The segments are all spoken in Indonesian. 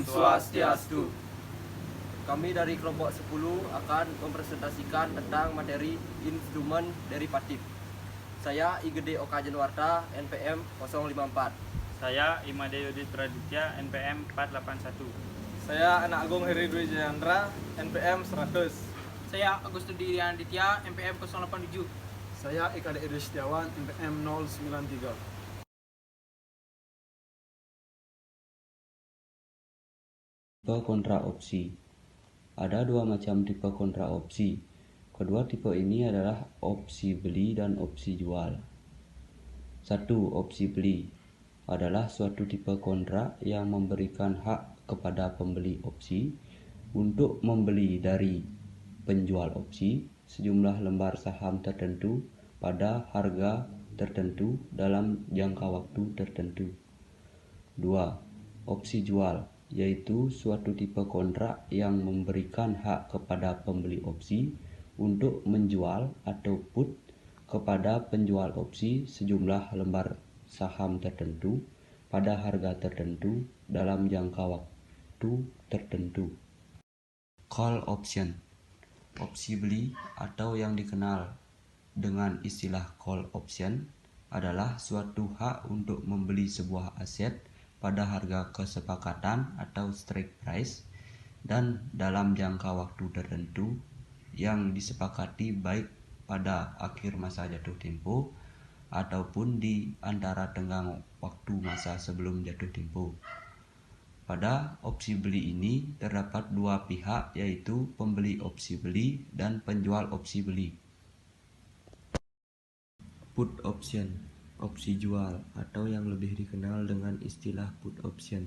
Swastiastu. Kami dari kelompok 10 akan mempresentasikan tentang materi instrumen derivatif. Saya Igede Oka Januarta, NPM 054. Saya Imade Yudit Praditya, NPM 481. Saya Anak Agung Heri Dwi Jayandra, NPM 100. Saya Agus Tudi Aditya, NPM 087. Saya Ika Edi Setiawan, NPM 093. Tipe kontraopsi. Ada dua macam tipe kontraopsi. Kedua tipe ini adalah opsi beli dan opsi jual. 1. Opsi beli adalah suatu tipe kontrak yang memberikan hak kepada pembeli opsi untuk membeli dari penjual opsi sejumlah lembar saham tertentu pada harga tertentu dalam jangka waktu tertentu. 2. Opsi jual yaitu suatu tipe kontrak yang memberikan hak kepada pembeli opsi untuk menjual atau put kepada penjual opsi sejumlah lembar saham tertentu pada harga tertentu dalam jangka waktu tertentu. Call option. Opsi beli atau yang dikenal dengan istilah call option adalah suatu hak untuk membeli sebuah aset pada harga kesepakatan atau strike price dan dalam jangka waktu tertentu yang disepakati baik pada akhir masa jatuh tempo ataupun di antara tenggang waktu masa sebelum jatuh tempo. Pada opsi beli ini terdapat dua pihak, yaitu pembeli opsi beli dan penjual opsi beli. Put option, opsi jual atau yang lebih dikenal dengan istilah put option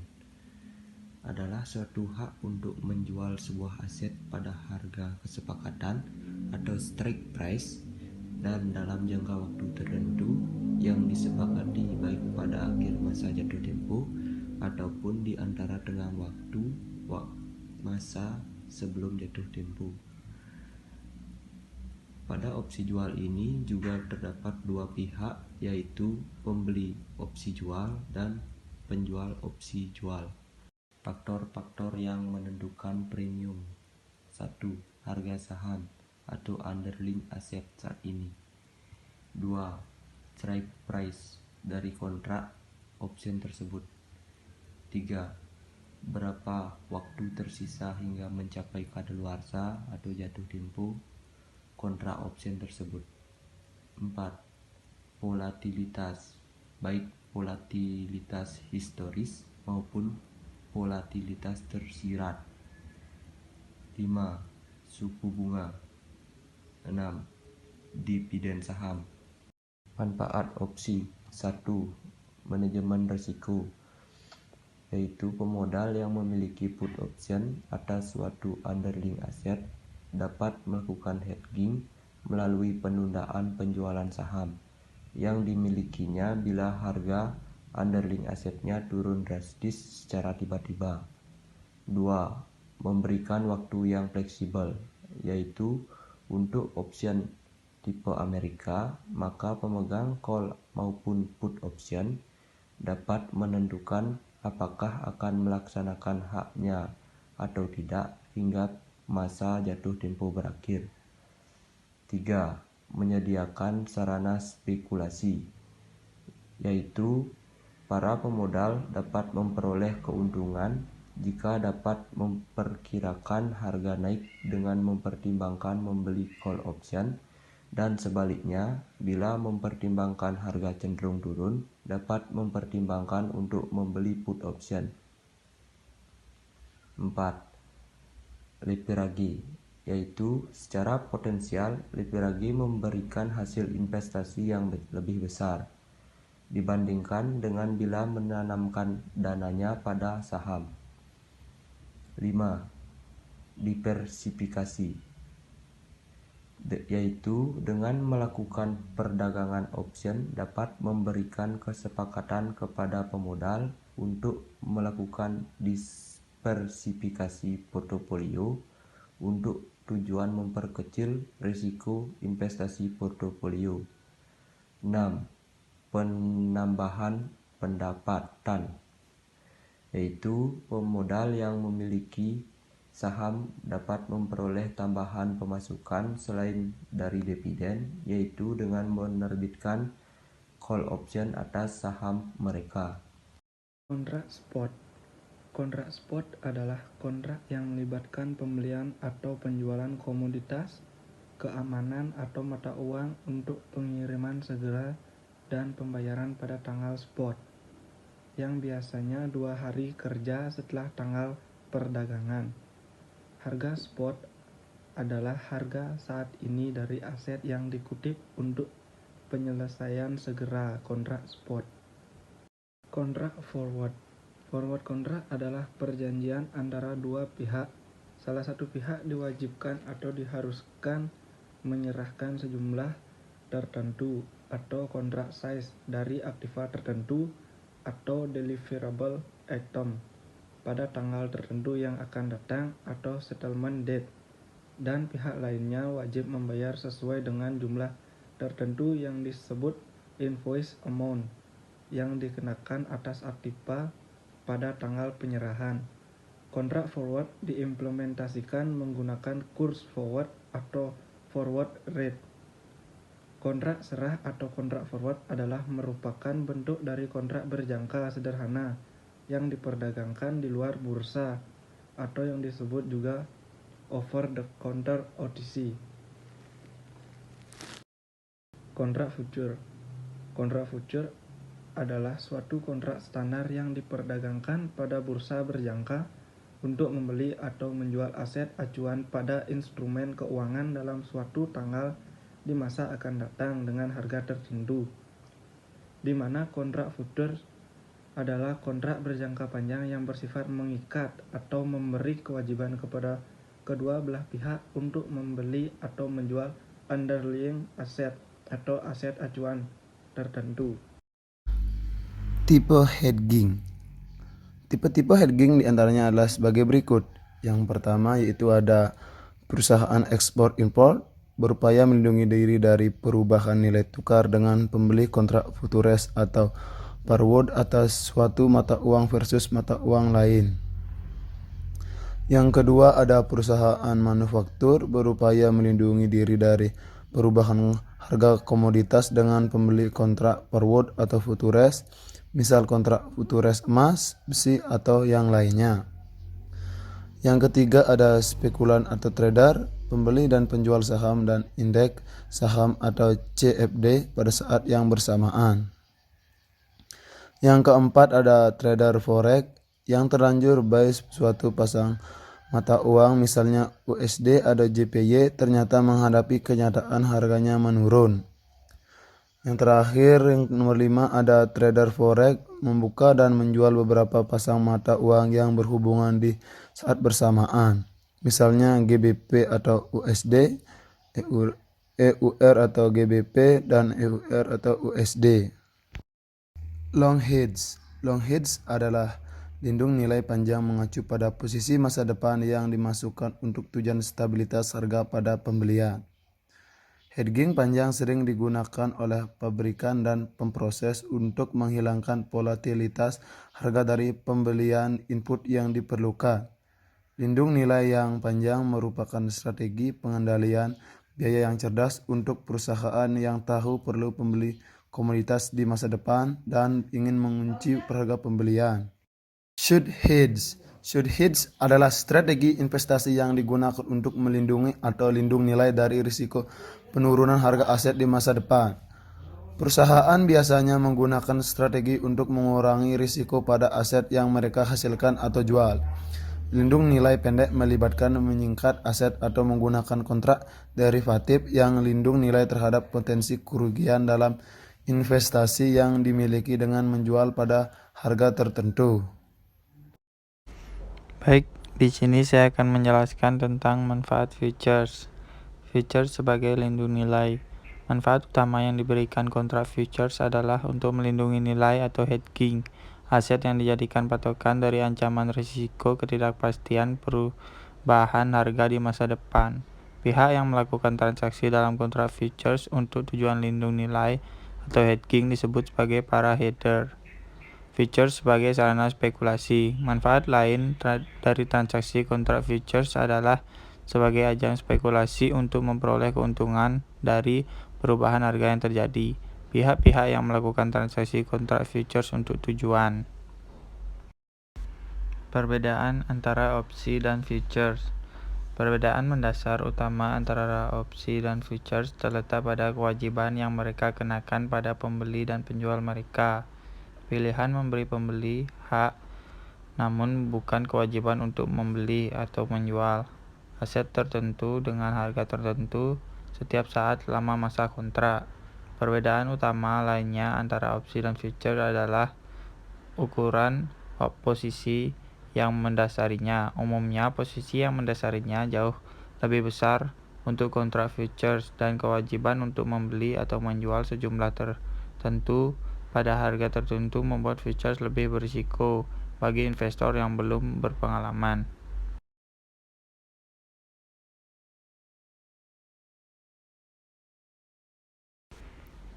adalah suatu hak untuk menjual sebuah aset pada harga kesepakatan atau strike price dan dalam jangka waktu tertentu yang disepakati baik pada akhir masa jatuh tempo ataupun di antara tenggang waktu masa sebelum jatuh tempo. Pada opsi jual ini juga terdapat dua pihak, yaitu pembeli opsi jual dan penjual opsi jual. Faktor-faktor yang menentukan premium. 1. Harga saham atau underlying aset saat ini. 2. Strike price dari kontrak option tersebut. 3. Berapa waktu tersisa hingga mencapai kadaluarsa atau jatuh tempo kontrak option tersebut. 4. Volatilitas, baik volatilitas historis maupun volatilitas tersirat. 5. Suku bunga. 6. Dividen saham. Manfaat opsi. 1. Manajemen risiko, yaitu pemodal yang memiliki put option atas suatu underlying aset dapat melakukan hedging melalui penundaan penjualan saham yang dimilikinya bila harga underlying asetnya turun drastis secara tiba-tiba. 2. Memberikan waktu yang fleksibel, yaitu untuk option tipe Amerika, maka pemegang call maupun put option dapat menentukan apakah akan melaksanakan haknya atau tidak hingga masa jatuh tempo berakhir. 3. Menyediakan sarana spekulasi, yaitu para pemodal dapat memperoleh keuntungan jika dapat memperkirakan harga naik dengan mempertimbangkan membeli call option, dan sebaliknya bila mempertimbangkan harga cenderung turun dapat mempertimbangkan untuk membeli put option. 4. Leverage, yaitu secara potensial leverage memberikan hasil investasi yang lebih besar dibandingkan dengan bila menanamkan dananya pada saham. 5. Diversifikasi, yaitu dengan melakukan perdagangan option dapat memberikan kesepakatan kepada pemodal untuk melakukan diversifikasi portofolio untuk tujuan memperkecil risiko investasi portofolio. 6. Penambahan pendapatan, yaitu pemodal yang memiliki saham dapat memperoleh tambahan pemasukan selain dari dividen, yaitu dengan menerbitkan call option atas saham mereka. Kontrak spot. Kontrak spot adalah kontrak yang melibatkan pembelian atau penjualan komoditas, keamanan atau mata uang untuk pengiriman segera dan pembayaran pada tanggal spot, yang biasanya 2 hari kerja setelah tanggal perdagangan. Harga spot adalah harga saat ini dari aset yang dikutip untuk penyelesaian segera kontrak spot. Kontrak forward. Forward kontrak adalah perjanjian antara dua pihak. Salah satu pihak diwajibkan atau diharuskan menyerahkan sejumlah tertentu atau kontrak size dari aktiva tertentu atau deliverable item pada tanggal tertentu yang akan datang atau settlement date, dan pihak lainnya wajib membayar sesuai dengan jumlah tertentu yang disebut invoice amount yang dikenakan atas aktiva pada tanggal penyerahan. Kontrak forward diimplementasikan menggunakan kurs forward atau forward rate. Kontrak serah atau kontrak forward adalah merupakan bentuk dari kontrak berjangka sederhana yang diperdagangkan di luar bursa atau yang disebut juga over the counter OTC. Kontrak future. Kontrak future adalah suatu kontrak standar yang diperdagangkan pada bursa berjangka untuk membeli atau menjual aset acuan pada instrumen keuangan dalam suatu tanggal di masa akan datang dengan harga tertentu, di mana kontrak future adalah kontrak berjangka panjang yang bersifat mengikat atau memberi kewajiban kepada kedua belah pihak untuk membeli atau menjual underlying aset atau aset acuan tertentu. Tipe hedging. Tipe-tipe hedging diantaranya adalah sebagai berikut. Yang pertama yaitu ada perusahaan ekspor-impor berupaya melindungi diri dari perubahan nilai tukar dengan pembeli kontrak futures atau forward atas suatu mata uang versus mata uang lain. Yang kedua ada perusahaan manufaktur berupaya melindungi diri dari perubahan harga komoditas dengan pembeli kontrak forward atau futures, misal kontrak futures emas, besi, atau yang lainnya. Yang ketiga ada spekulan atau trader, pembeli dan penjual saham dan indeks saham atau CFD pada saat yang bersamaan. Yang keempat ada trader forex yang terlanjur buy suatu pasang mata uang misalnya USD atau JPY ternyata menghadapi kenyataan harganya menurun. Yang terakhir yang nomor 5 ada trader forex membuka dan menjual beberapa pasang mata uang yang berhubungan di saat bersamaan. Misalnya GBP atau USD, EUR atau GBP dan EUR atau USD. Long hedge. Long hedge adalah lindung nilai panjang mengacu pada posisi masa depan yang dimasukkan untuk tujuan stabilitas harga pada pembelian. Hedging panjang sering digunakan oleh pabrikan dan pemproses untuk menghilangkan volatilitas harga dari pembelian input yang diperlukan. Lindung nilai yang panjang merupakan strategi pengendalian biaya yang cerdas untuk perusahaan yang tahu perlu pembeli komoditas di masa depan dan ingin mengunci harga pembelian. Should hedge. Should hedge adalah strategi investasi yang digunakan untuk melindungi atau lindung nilai dari risiko penurunan harga aset di masa depan. Perusahaan biasanya menggunakan strategi untuk mengurangi risiko pada aset yang mereka hasilkan atau jual. Lindung nilai pendek melibatkan menyingkat aset atau menggunakan kontrak derivatif yang lindung nilai terhadap potensi kerugian dalam investasi yang dimiliki dengan menjual pada harga tertentu. Baik, di sini saya akan menjelaskan tentang manfaat futures. Futures sebagai lindung nilai. Manfaat utama yang diberikan kontrak futures adalah untuk melindungi nilai atau hedging aset yang dijadikan patokan dari ancaman risiko ketidakpastian perubahan harga di masa depan. Pihak yang melakukan transaksi dalam kontrak futures untuk tujuan lindung nilai atau hedging disebut sebagai para trader. Futures sebagai sarana spekulasi. Manfaat lain dari transaksi kontrak futures adalah sebagai ajang spekulasi untuk memperoleh keuntungan dari perubahan harga yang terjadi. Pihak-pihak yang melakukan transaksi kontrak futures untuk tujuan. Perbedaan antara opsi dan futures. Perbedaan mendasar utama antara opsi dan futures terletak pada kewajiban yang mereka kenakan pada pembeli dan penjual mereka. Pilihan memberi pembeli hak, namun bukan kewajiban untuk membeli atau menjual aset tertentu dengan harga tertentu setiap saat selama masa kontrak. Perbedaan utama lainnya antara opsi dan futures adalah ukuran posisi yang mendasarinya. Umumnya, posisi yang mendasarinya jauh lebih besar untuk kontrak futures dan kewajiban untuk membeli atau menjual sejumlah tertentu pada harga tertentu membuat futures lebih berisiko bagi investor yang belum berpengalaman.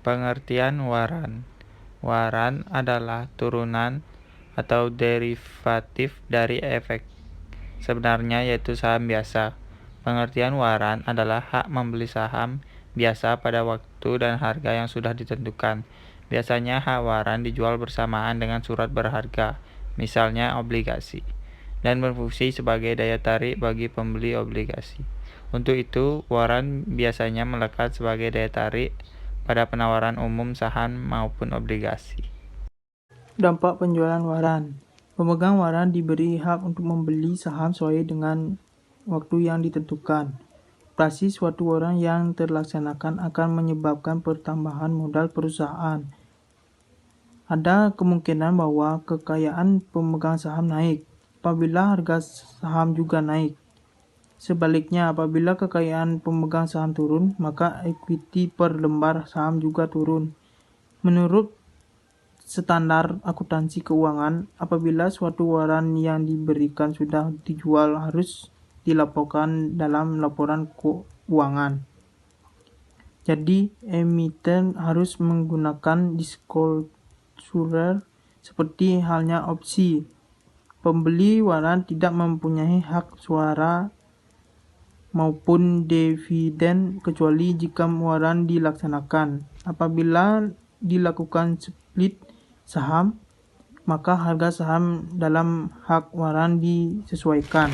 Pengertian waran. Waran adalah turunan atau derivatif dari efek sebenarnya yaitu saham biasa. Pengertian waran adalah hak membeli saham biasa pada waktu dan harga yang sudah ditentukan. Biasanya hak waran dijual bersamaan dengan surat berharga, misalnya obligasi, dan berfungsi sebagai daya tarik bagi pembeli obligasi. Untuk itu, waran biasanya melekat sebagai daya tarik pada penawaran umum saham maupun obligasi. Dampak penjualan waran. Pemegang waran diberi hak untuk membeli saham sesuai dengan waktu yang ditentukan. Operasi suatu waran yang terlaksanakan akan menyebabkan pertambahan modal perusahaan. Ada kemungkinan bahwa kekayaan pemegang saham naik apabila harga saham juga naik. Sebaliknya, apabila kekayaan pemegang saham turun, maka ekuiti per lembar saham juga turun. Menurut standar akuntansi keuangan, apabila suatu waran yang diberikan sudah dijual harus dilaporkan dalam laporan keuangan. Jadi, emiten harus menggunakan disclosure seperti halnya opsi. Pembeli waran tidak mempunyai hak suara maupun dividen kecuali jika waran dilaksanakan. Apabila dilakukan split saham, maka harga saham dalam hak waran disesuaikan.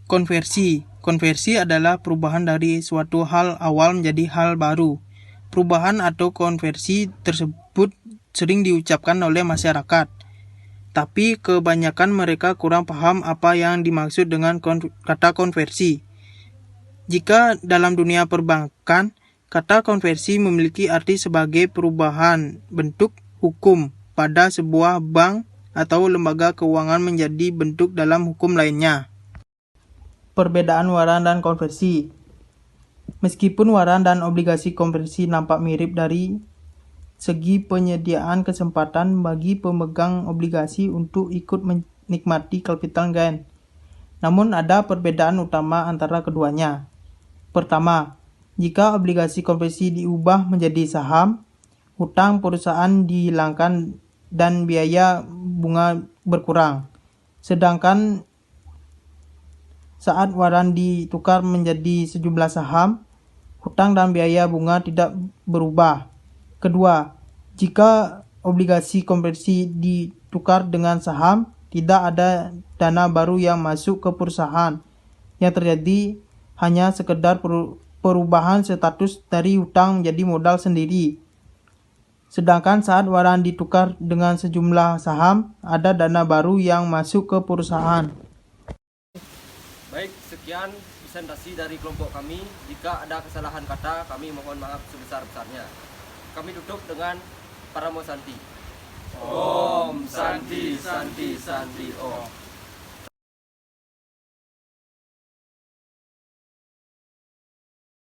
Konversi. Konversi adalah perubahan dari suatu hal awal menjadi hal baru. Perubahan atau konversi tersebut sering diucapkan oleh masyarakat, tapi kebanyakan mereka kurang paham apa yang dimaksud dengan kata konversi. Jika dalam dunia perbankan, kata konversi memiliki arti sebagai perubahan bentuk hukum pada sebuah bank atau lembaga keuangan menjadi bentuk dalam hukum lainnya. Perbedaan waran dan konversi. Meskipun waran dan obligasi konversi nampak mirip dari segi penyediaan kesempatan bagi pemegang obligasi untuk ikut menikmati capital gain, namun ada perbedaan utama antara keduanya. Pertama, jika obligasi konversi diubah menjadi saham, hutang perusahaan dihilangkan dan biaya bunga berkurang. Sedangkan saat waran ditukar menjadi sejumlah saham, hutang dan biaya bunga tidak berubah. Kedua, jika obligasi konversi ditukar dengan saham, tidak ada dana baru yang masuk ke perusahaan. Yang terjadi hanya sekedar perubahan status dari hutang menjadi modal sendiri. Sedangkan saat waran ditukar dengan sejumlah saham, ada dana baru yang masuk ke perusahaan. Baik, sekian presentasi dari kelompok kami. Jika ada kesalahan kata, kami mohon maaf sebesar-besarnya. Kami tutup dengan Paramo Santi. Om Santi Santi Santi Om.